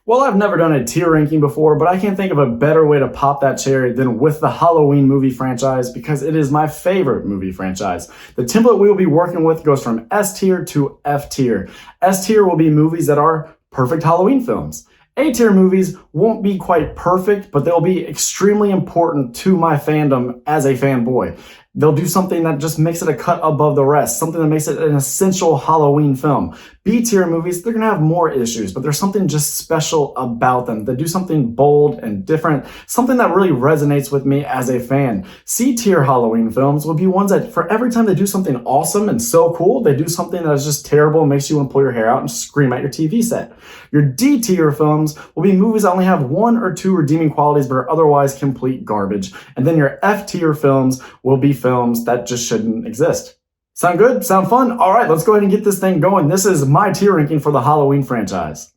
Well, I've never done a tier ranking before, but I can't think of a better way to pop that cherry than with the Halloween movie franchise because it is my favorite movie franchise. The template we will be working with goes from S tier to F tier. S tier will be movies that are perfect Halloween films. A tier movies won't be quite perfect, but they'll be extremely important to my fandom as a fanboy. They'll do something that just makes it a cut above the rest, something that makes it an essential Halloween film. B tier movies, they're gonna have more issues, but there's something just special about them. They do something bold and different, something that really resonates with me as a fan. C tier Halloween films will be ones that for every time they do something awesome and so cool, they do something that is just terrible and makes you want to pull your hair out and scream at your TV set. Your D tier films will be movies that only have one or two redeeming qualities but are otherwise complete garbage. And then your F tier films will be films that just shouldn't exist. Sound good? Sound fun? All right, let's go ahead and get this thing going. This is my tier ranking for the Halloween franchise.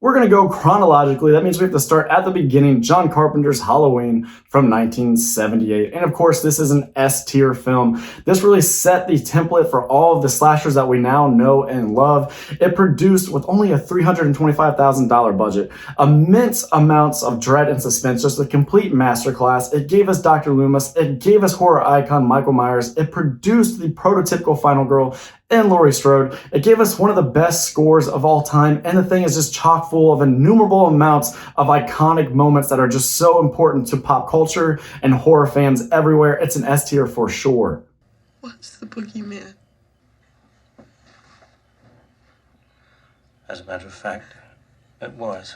We're going to go chronologically. That means we have to start at the beginning, John Carpenter's Halloween from 1978. And of course, this is an S tier film. This really set the template for all of the slashers that we now know and love. It produced with only a $325,000 budget, immense amounts of dread and suspense, just a complete masterclass. It gave us Dr. Loomis. It gave us horror icon Michael Myers. It produced the prototypical final girl and Laurie Strode. It gave us one of the best scores of all time, and the thing is just chock full of innumerable amounts of iconic moments that are just so important to pop culture and horror fans everywhere. It's an S tier for sure. What's the boogeyman? As a matter of fact, it was.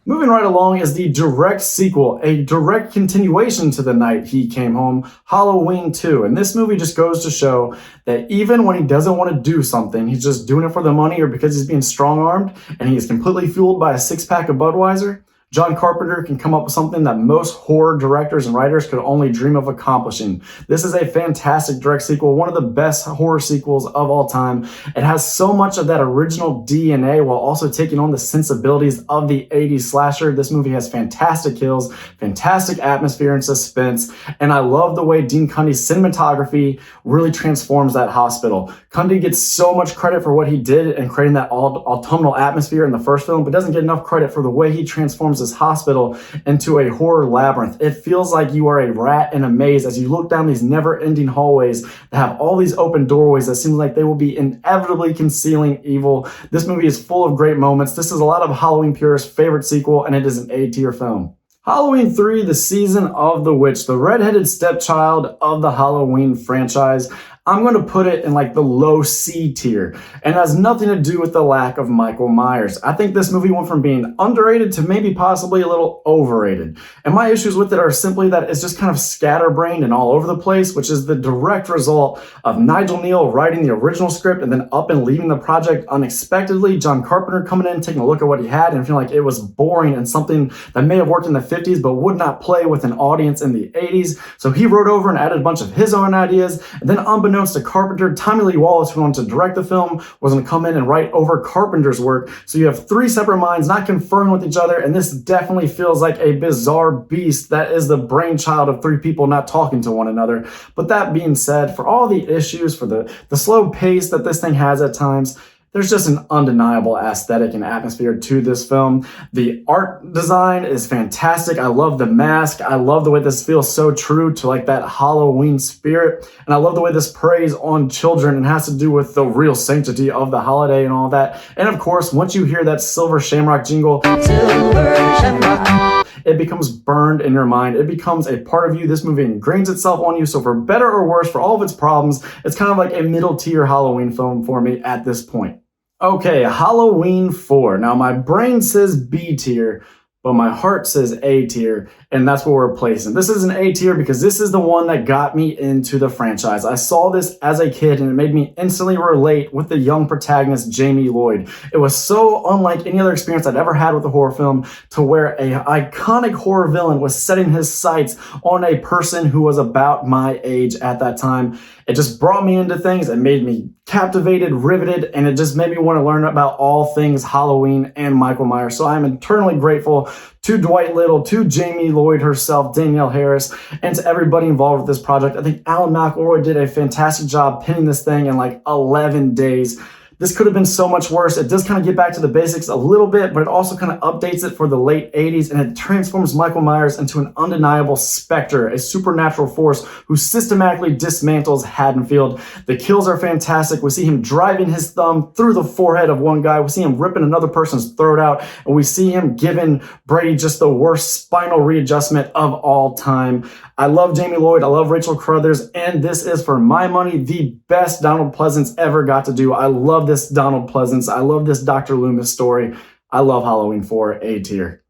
Moving right along is the direct sequel, a direct continuation to The Night He Came Home, Halloween 2. And this movie just goes to show that even when he doesn't want to do something, he's just doing it for the money or because he's being strong-armed and he is completely fueled by a six-pack of Budweiser, John Carpenter can come up with something that most horror directors and writers could only dream of accomplishing. This is a fantastic direct sequel, one of the best horror sequels of all time. It has so much of that original DNA while also taking on the sensibilities of the 80s slasher. This movie has fantastic kills, fantastic atmosphere and suspense, and I love the way Dean Cundey's cinematography really transforms that hospital. Cundey gets so much credit for what he did in creating that autumnal atmosphere in the first film, but doesn't get enough credit for the way he transforms this hospital into a horror labyrinth. It feels like you are a rat in a maze as you look down these never-ending hallways that have all these open doorways that seem like they will be inevitably concealing evil. This movie is full of great moments. This is a lot of Halloween purists' favorite sequel, and it is an A-tier film. Halloween 3, The Season of the Witch, the redheaded stepchild of the Halloween franchise. I'm going to put it in like the low C tier, and it has nothing to do with the lack of Michael Myers. I think this movie went from being underrated to maybe possibly a little overrated. And my issues with it are simply that it's just kind of scatterbrained and all over the place, which is the direct result of Nigel Neal writing the original script and then up and leaving the project unexpectedly, John Carpenter coming in, taking a look at what he had and feeling like it was boring and something that may have worked in the 50s but would not play with an audience in the 80s. So he wrote over and added a bunch of his own ideas, and then unbeknownst to Carpenter, Tommy Lee Wallace, who wanted to direct the film, was going to come in and write over Carpenter's work. So you have three separate minds not conferring with each other, and this definitely feels like a bizarre beast that is the brainchild of three people not talking to one another. But that being said, for all the issues, for the slow pace that this thing has at times, there's just an undeniable aesthetic and atmosphere to this film. The art design is fantastic. I love the mask. I love the way this feels so true to like that Halloween spirit. And I love the way this preys on children and has to do with the real sanctity of the holiday and all that. And of course, once you hear that Silver Shamrock jingle, Silver Shamrock, it becomes burned in your mind. It becomes a part of you. This movie ingrains itself on you. So for better or worse, for all of its problems, it's kind of like a middle tier Halloween film for me at this point. Okay, Halloween 4. Now my brain says B tier, but my heart says A tier, and that's what we're placing. This is an A tier because this is the one that got me into the franchise. I saw this as a kid and it made me instantly relate with the young protagonist, Jamie Lloyd. It was so unlike any other experience I'd ever had with a horror film to where an iconic horror villain was setting his sights on a person who was about my age at that time. It just brought me into things and made me captivated, riveted, and it just made me want to learn about all things Halloween and Michael Myers. So I'm eternally grateful to Dwight Little, to Jamie Lloyd herself, Danielle Harris, and to everybody involved with this project. I think Alan McElroy did a fantastic job pinning this thing in like 11 days. This could have been so much worse. It does kind of get back to the basics a little bit, but it also kind of updates it for the late 80s, and it transforms Michael Myers into an undeniable specter, a supernatural force who systematically dismantles Haddonfield. The kills are fantastic. We see him driving his thumb through the forehead of one guy. We see him ripping another person's throat out, and we see him giving Brady just the worst spinal readjustment of all time. I love Jamie Lloyd. I love Rachel Carruthers, and this is, for my money, the best Donald Pleasance ever got to do. I love this Donald Pleasance. I love this Dr. Loomis story. I love Halloween 4, A tier.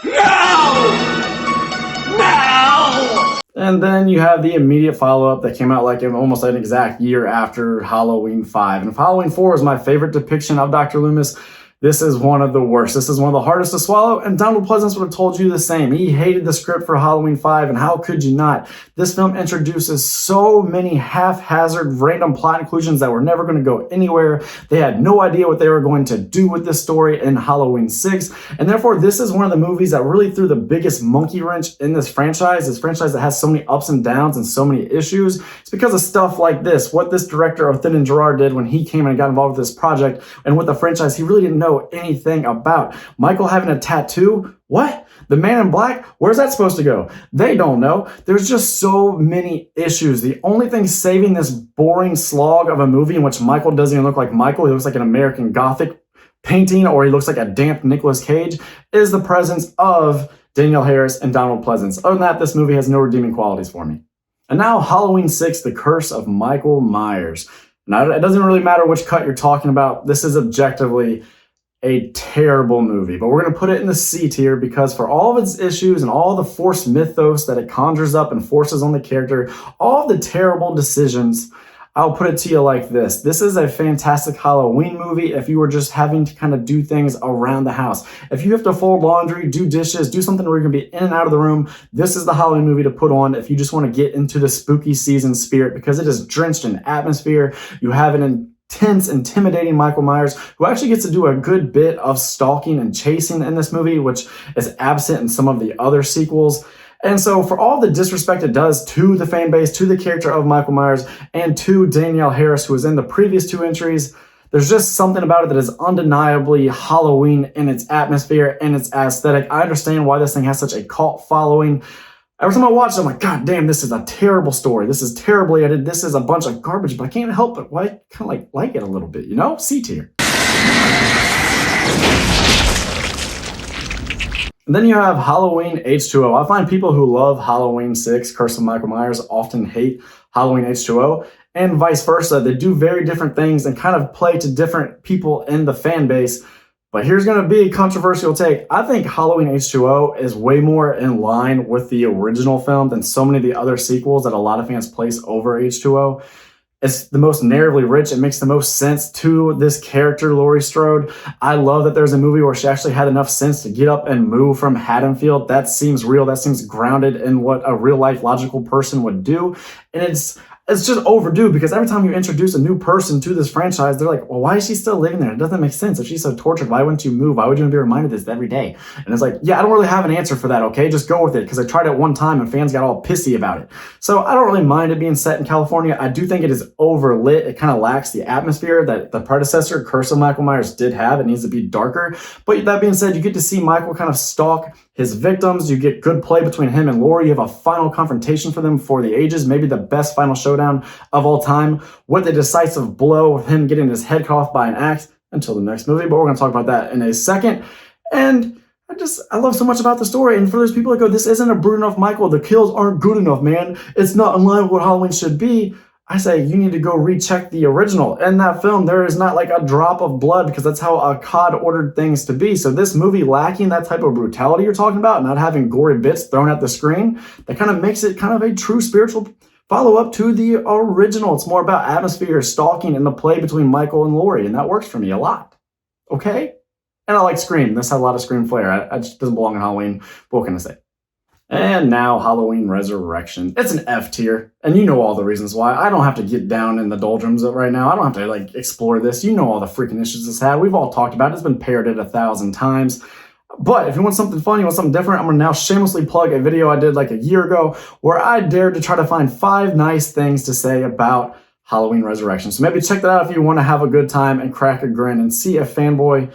No! And then you have the immediate follow-up that came out like in almost an exact year after Halloween 5. And if Halloween 4 is my favorite depiction of Dr. Loomis, this is one of the worst. This is one of the hardest to swallow, and Donald Pleasance would have told you the same. He hated the script for Halloween 5, and how could you not? This film introduces so many haphazard, random plot inclusions that were never going to go anywhere. They had no idea what they were going to do with this story in Halloween 6, and therefore this is one of the movies that really threw the biggest monkey wrench in this franchise that has so many ups and downs and so many issues. It's because of stuff like this, what this director, Thin and Gerard, did when he came and got involved with this project, and with the franchise he really didn't know anything about. Michael having a tattoo? What? The Man in Black? Where's that supposed to go? They don't know. There's just so many issues. The only thing saving this boring slog of a movie in which Michael doesn't even look like Michael, he looks like an American Gothic painting, or he looks like a damp Nicolas Cage, is the presence of Danielle Harris and Donald Pleasance. Other than that, this movie has no redeeming qualities for me. And now Halloween 6, The Curse of Michael Myers. Now, it doesn't really matter which cut you're talking about. This is objectively a terrible movie, but we're going to put it in the C tier because for all of its issues and all the forced mythos that it conjures up and forces on the character, all of the terrible decisions, I'll put it to you like this. This is a fantastic Halloween movie if you were just having to kind of do things around the house. If you have to fold laundry, do dishes, do something where you're going to be in and out of the room, this is the Halloween movie to put on if you just want to get into the spooky season spirit, because it is drenched in atmosphere. You have an intense, intimidating Michael Myers, who actually gets to do a good bit of stalking and chasing in this movie, which is absent in some of the other sequels. And so for all the disrespect it does to the fan base, to the character of Michael Myers, and to Danielle Harris, who was in the previous two entries, there's just something about it that is undeniably Halloween in its atmosphere and its aesthetic. I understand why this thing has such a cult following. Every time I watch it, I'm like, God damn, this is a terrible story. This is terribly edited. This is a bunch of garbage, but I can't help but kind of like it a little bit, you know? C tier. And then you have Halloween H2O. I find people who love Halloween 6, Curse of Michael Myers, often hate Halloween H2O, and vice versa. They do very different things and kind of play to different people in the fan base. But here's going to be a controversial take. I think Halloween H2O is way more in line with the original film than so many of the other sequels that a lot of fans place over H2O. It's the most narratively rich. It makes the most sense to this character, Laurie Strode. I love that there's a movie where she actually had enough sense to get up and move from Haddonfield. That seems real. That seems grounded in what a real-life logical person would do. And it's just overdue, because every time you introduce a new person to this franchise, they're like, well, why is she still living there? It doesn't make sense. If she's so tortured, why wouldn't you move? Why would you be reminded of this every day? And it's like, yeah, I don't really have an answer for that, okay? Just go with it, because I tried it one time and fans got all pissy about it. So I don't really mind it being set in California. I do think it is overlit. It kind of lacks the atmosphere that the predecessor, Curse of Michael Myers, did have. It needs to be darker. But that being said, you get to see Michael kind of stalk his victims. You get good play between him and Laurie. You have a final confrontation for them for the ages, maybe the best final showdown of all time, with a decisive blow of him getting his head cut off by an axe until the next movie. But we're going to talk about that in a second. And I love so much about the story. And for those people that go, this isn't a brute enough Michael, the kills aren't good enough, man, it's not in line with what Halloween should be, I say you need to go recheck the original. In that film, there is not like a drop of blood, because that's how Akkad ordered things to be. So this movie lacking that type of brutality you're talking about, not having gory bits thrown at the screen, that kind of makes it kind of a true spiritual follow-up to the original. It's more about atmosphere, stalking, and the play between Michael and Laurie, and that works for me a lot. Okay? And I like Scream. This had a lot of Scream flair. It just doesn't belong in Halloween. What can I say? And now Halloween Resurrection. It's an F tier, and you know all the reasons why. I don't have to get down in the doldrums of right now. I don't have to like explore this. You know all the freaking issues it's had. We've all talked about it. It's been parroted 1,000 times. But if you want something fun, you want something different, I'm going to now shamelessly plug a video I did like a year ago where I dared to try to find 5 nice things to say about Halloween Resurrection. So maybe check that out if you want to have a good time and crack a grin and see a fanboy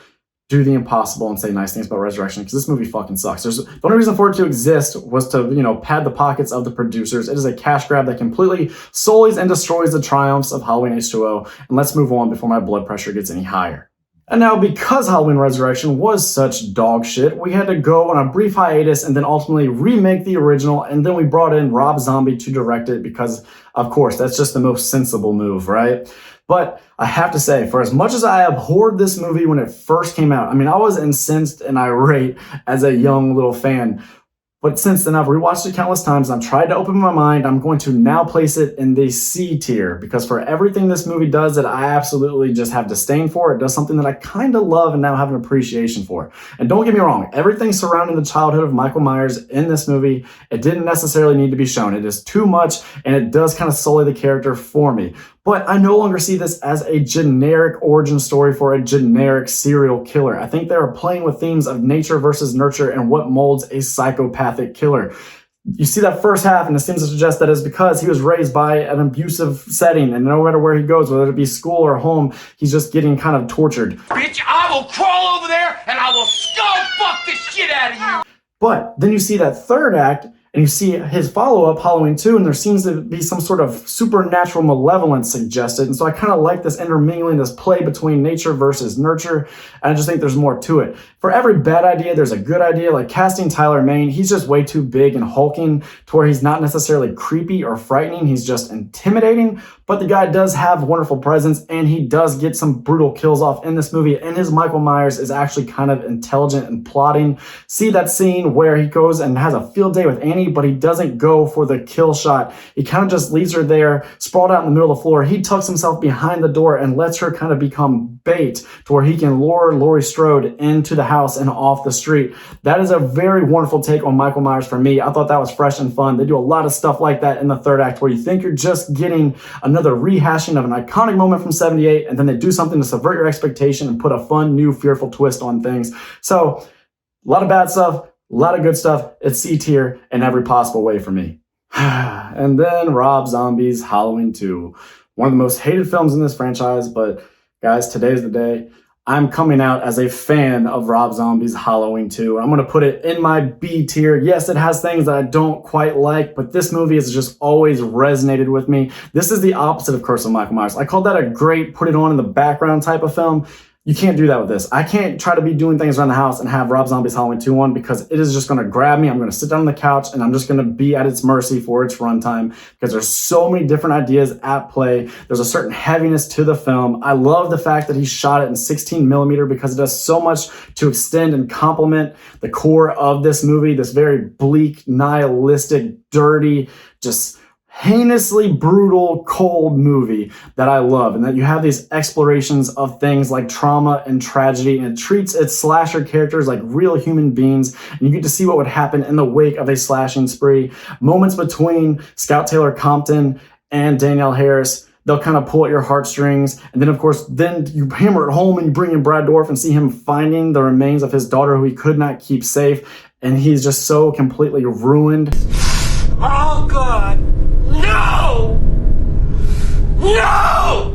do the impossible and say nice things about Resurrection, because this movie fucking sucks. The only reason for it to exist was to, pad the pockets of the producers. It is a cash grab that completely sullies and destroys the triumphs of Halloween H2O. And let's move on before my blood pressure gets any higher. And now, because Halloween Resurrection was such dog shit, we had to go on a brief hiatus and then ultimately remake the original, and then we brought in Rob Zombie to direct it because, of course, that's just the most sensible move, right? But I have to say, for as much as I abhorred this movie when it first came out, I mean, I was incensed and irate as a young little fan. But since then, I've rewatched it countless times. I've tried to open my mind. I'm going to now place it in the C tier because for everything this movie does that I absolutely just have disdain for, it does something that I kind of love and now have an appreciation for. And don't get me wrong, everything surrounding the childhood of Michael Myers in this movie, it didn't necessarily need to be shown. It is too much, and it does kind of sully the character for me. But I no longer see this as a generic origin story for a generic serial killer. I think they are playing with themes of nature versus nurture and what molds a psychopathic killer. You see that first half, and it seems to suggest that it's because he was raised by an abusive setting, and no matter where he goes, whether it be school or home, he's just getting kind of tortured. Bitch, I will crawl over there and I will skull fuck the shit out of you! But then you see that third act, and you see his follow-up, Halloween 2, and there seems to be some sort of supernatural malevolence suggested. And so I kind of like this intermingling, this play between nature versus nurture. And I just think there's more to it. For every bad idea, there's a good idea. Like casting Tyler Mane, he's just way too big and hulking to where he's not necessarily creepy or frightening. He's just intimidating. But the guy does have wonderful presence, and he does get some brutal kills off in this movie. And his Michael Myers is actually kind of intelligent and plotting. See that scene where he goes and has a field day with Annie, but he doesn't go for the kill shot. He kind of just leaves her there, sprawled out in the middle of the floor. He tucks himself behind the door and lets her kind of become bait to where he can lure Laurie Strode into the house and off the street. That is a very wonderful take on Michael Myers for me. I thought that was fresh and fun. They do a lot of stuff like that in the third act where you think you're just getting another rehashing of an iconic moment from 78, and then they do something to subvert your expectation and put a fun, new, fearful twist on things. So, a lot of bad stuff, a lot of good stuff. It's C tier in every possible way for me. And then Rob Zombie's Halloween 2. One of the most hated films in this franchise, but guys, today's the day. I'm coming out as a fan of Rob Zombie's Halloween 2. I'm going to put it in my B tier. Yes, it has things that I don't quite like, but this movie has just always resonated with me. This is the opposite of Curse of Michael Myers. I call that a great put it on in the background type of film. You can't do that with this. I can't try to be doing things around the house and have Rob Zombie's Halloween 2 on because it is just going to grab me. I'm going to sit down on the couch and I'm just going to be at its mercy for its runtime because there's so many different ideas at play. There's a certain heaviness to the film. I love the fact that he shot it in 16 millimeter because it does so much to extend and complement the core of this movie, this very bleak, nihilistic, dirty, just heinously brutal, cold movie that I love, and that you have these explorations of things like trauma and tragedy, and it treats its slasher characters like real human beings, and you get to see what would happen in the wake of a slashing spree. Moments between Scout Taylor Compton and Danielle Harris, they'll kind of pull at your heartstrings, and then of course, then you hammer it home and you bring in Brad Dourif and see him finding the remains of his daughter who he could not keep safe, and he's just so completely ruined. Oh God! No! No!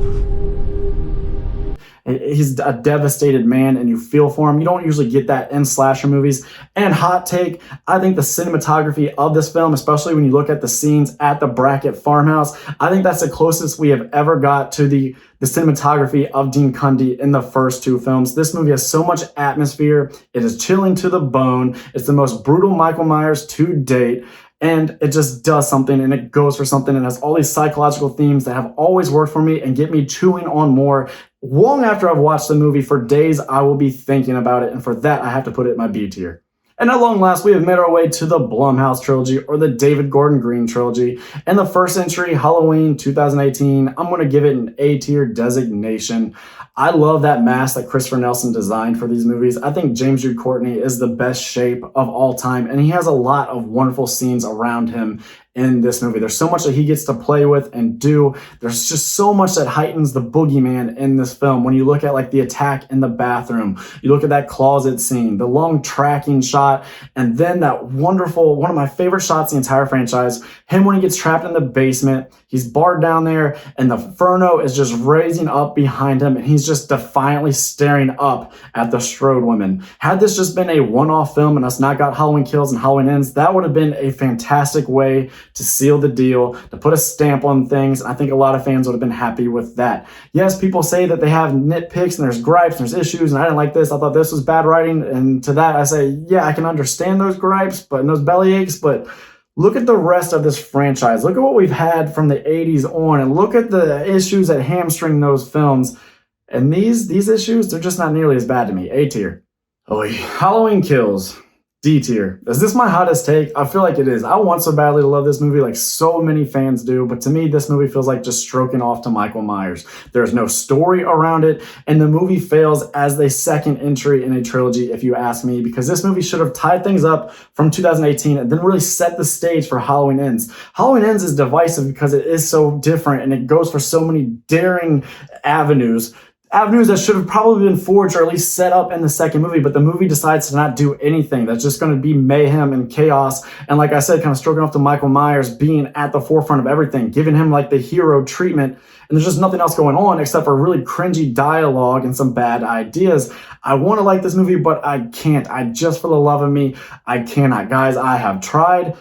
He's a devastated man and you feel for him. You don't usually get that in slasher movies. And hot take, I think the cinematography of this film, especially when you look at the scenes at the Brackett farmhouse, I think that's the closest we have ever got to the cinematography of Dean Cundey in the first two films. This movie has so much atmosphere. It is chilling to the bone. It's the most brutal Michael Myers to date. And it just does something and it goes for something and has all these psychological themes that have always worked for me and get me chewing on more. Long after I've watched the movie, for days I will be thinking about it, and for that I have to put it in my B tier. And at long last, we have made our way to the Blumhouse Trilogy, or the David Gordon Green Trilogy. And the first entry, Halloween 2018, I'm going to give it an A-tier designation. I love that mask that Christopher Nelson designed for these movies. I think James Jude Courtney is the best shape of all time, and he has a lot of wonderful scenes around him in this movie. There's so much that he gets to play with and do. There's just so much that heightens the boogeyman in this film. When you look at like the attack in the bathroom, you look at that closet scene, the long tracking shot, and then that wonderful, one of my favorite shots in the entire franchise, him when he gets trapped in the basement, he's barred down there, and the Inferno is just raising up behind him, and he's just defiantly staring up at the Strode women. Had this just been a one-off film and us not got Halloween Kills and Halloween Ends, that would have been a fantastic way to seal the deal, to put a stamp on things. I think a lot of fans would have been happy with that. Yes, people say that they have nitpicks and there's gripes and there's issues, and I didn't like this, I thought this was bad writing, and to that I say, yeah, I can understand those gripes but and those belly aches, but look at the rest of this franchise. Look at what we've had from the 80s on, and look at the issues that hamstring those films. And these issues, they're just not nearly as bad to me. A tier. Oh, Halloween Kills. D tier. Is this my hottest take? I feel like it is. I want so badly to love this movie like so many fans do, but to me, this movie feels like just stroking off to Michael Myers. There's no story around it, and the movie fails as the second entry in a trilogy, if you ask me, because this movie should have tied things up from 2018 and then really set the stage for Halloween Ends. Halloween Ends is divisive because it is so different and it goes for so many daring avenues that should have probably been forged or at least set up in the second movie, but the movie decides to not do anything. That's just going to be mayhem and chaos. And like I said, kind of stroking off to Michael Myers being at the forefront of everything, giving him like the hero treatment. And there's just nothing else going on except for really cringy dialogue and some bad ideas. I want to like this movie, but I can't. Just for the love of me, I cannot. Guys, I have tried.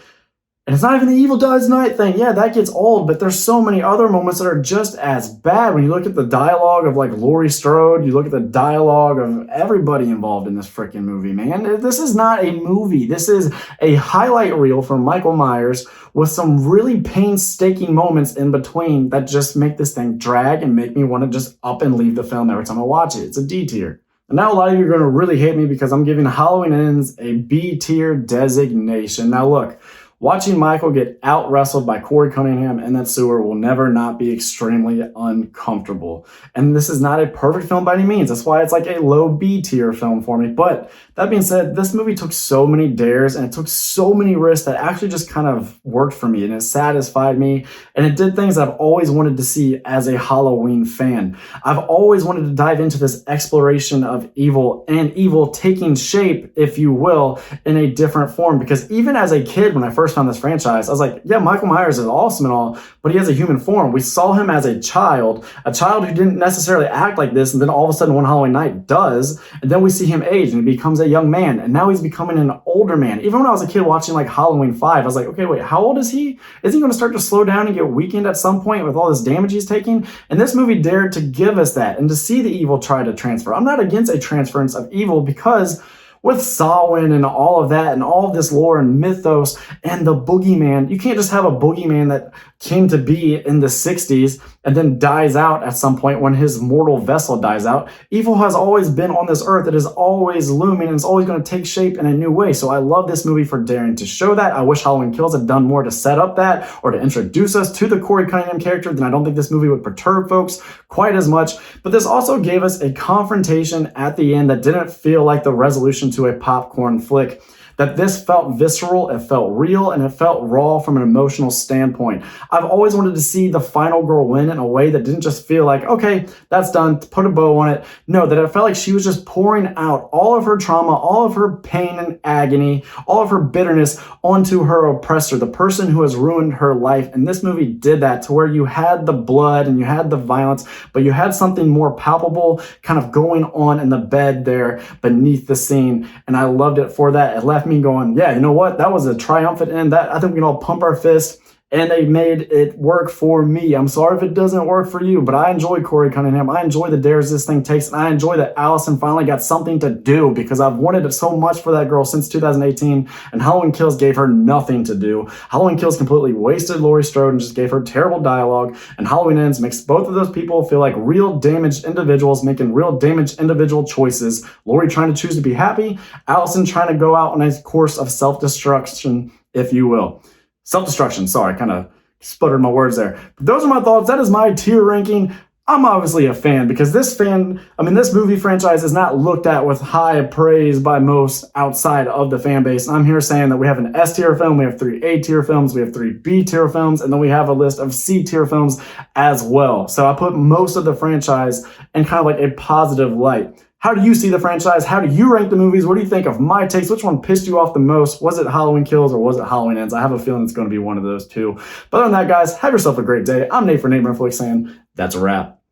And it's not even the Evil Dies Night thing. Yeah, that gets old, but there's so many other moments that are just as bad. When you look at the dialogue of like Laurie Strode, you look at the dialogue of everybody involved in this freaking movie, man. This is not a movie. This is a highlight reel from Michael Myers with some really painstaking moments in between that just make this thing drag and make me want to just up and leave the film every time I watch it. It's a D tier. And now a lot of you are going to really hate me because I'm giving Halloween Ends a B tier designation. Now look, watching Michael get out-wrestled by Corey Cunningham in that sewer will never not be extremely uncomfortable. And this is not a perfect film by any means. That's why it's like a low B-tier film for me. But that being said, this movie took so many dares and it took so many risks that actually just kind of worked for me and it satisfied me. And it did things I've always wanted to see as a Halloween fan. I've always wanted to dive into this exploration of evil and evil taking shape, if you will, in a different form. Because even as a kid, when I first found this franchise, I was like, yeah, Michael Myers is awesome and all, but he has a human form. We saw him as a child who didn't necessarily act like this, and then all of a sudden one Halloween night does, and then we see him age and he becomes a young man, and now he's becoming an older man. Even when I was a kid watching like Halloween 5, I was like, okay, wait, how old is he? Is he going to start to slow down and get weakened at some point with all this damage he's taking? And this movie dared to give us that and to see the evil try to transfer. I'm not against a transference of evil because with Samhain and all of that and all of this lore and mythos and the boogeyman, you can't just have a boogeyman that came to be in the 60s and then dies out at some point when his mortal vessel dies out. Evil has always been on this earth. It is always looming and it's always going to take shape in a new way. So I love this movie for daring to show that. I wish Halloween Kills had done more to set up that or to introduce us to the Corey Cunningham character. Then I don't think this movie would perturb folks quite as much. But this also gave us a confrontation at the end that didn't feel like the resolution to a popcorn flick. That this felt visceral, it felt real, and it felt raw from an emotional standpoint. I've always wanted to see the final girl win in a way that didn't just feel like, okay, that's done, put a bow on it. No, that it felt like she was just pouring out all of her trauma, all of her pain and agony, all of her bitterness onto her oppressor, the person who has ruined her life. And this movie did that to where you had the blood and you had the violence, but you had something more palpable kind of going on in the bed there beneath the scene. And I loved it for that. It left me going, yeah, you know what? That was a triumphant end. That I think we can all pump our fist and they made it work for me. I'm sorry if it doesn't work for you, but I enjoy Corey Cunningham. I enjoy the dares this thing takes, and I enjoy that Allison finally got something to do because I've wanted it so much for that girl since 2018, and Halloween Kills gave her nothing to do. Halloween Kills completely wasted Laurie Strode and just gave her terrible dialogue, and Halloween Ends makes both of those people feel like real damaged individuals making real damaged individual choices. Laurie trying to choose to be happy, Allison trying to go out on a course of self-destruction, if you will. Self-destruction, sorry, kind of sputtered my words there. But those are my thoughts. That is my tier ranking. I'm obviously a fan because this movie franchise is not looked at with high praise by most outside of the fan base. And I'm here saying that we have an S tier film, we have 3 A tier films, we have 3 B tier films, and then we have a list of C tier films as well. So I put most of the franchise in kind of like a positive light. How do you see the franchise? How do you rank the movies? What do you think of my takes? Which one pissed you off the most? Was it Halloween Kills or was it Halloween Ends? I have a feeling it's going to be one of those two. But other than that, guys, have yourself a great day. I'm Nate for Nate Mareflix saying that's a wrap.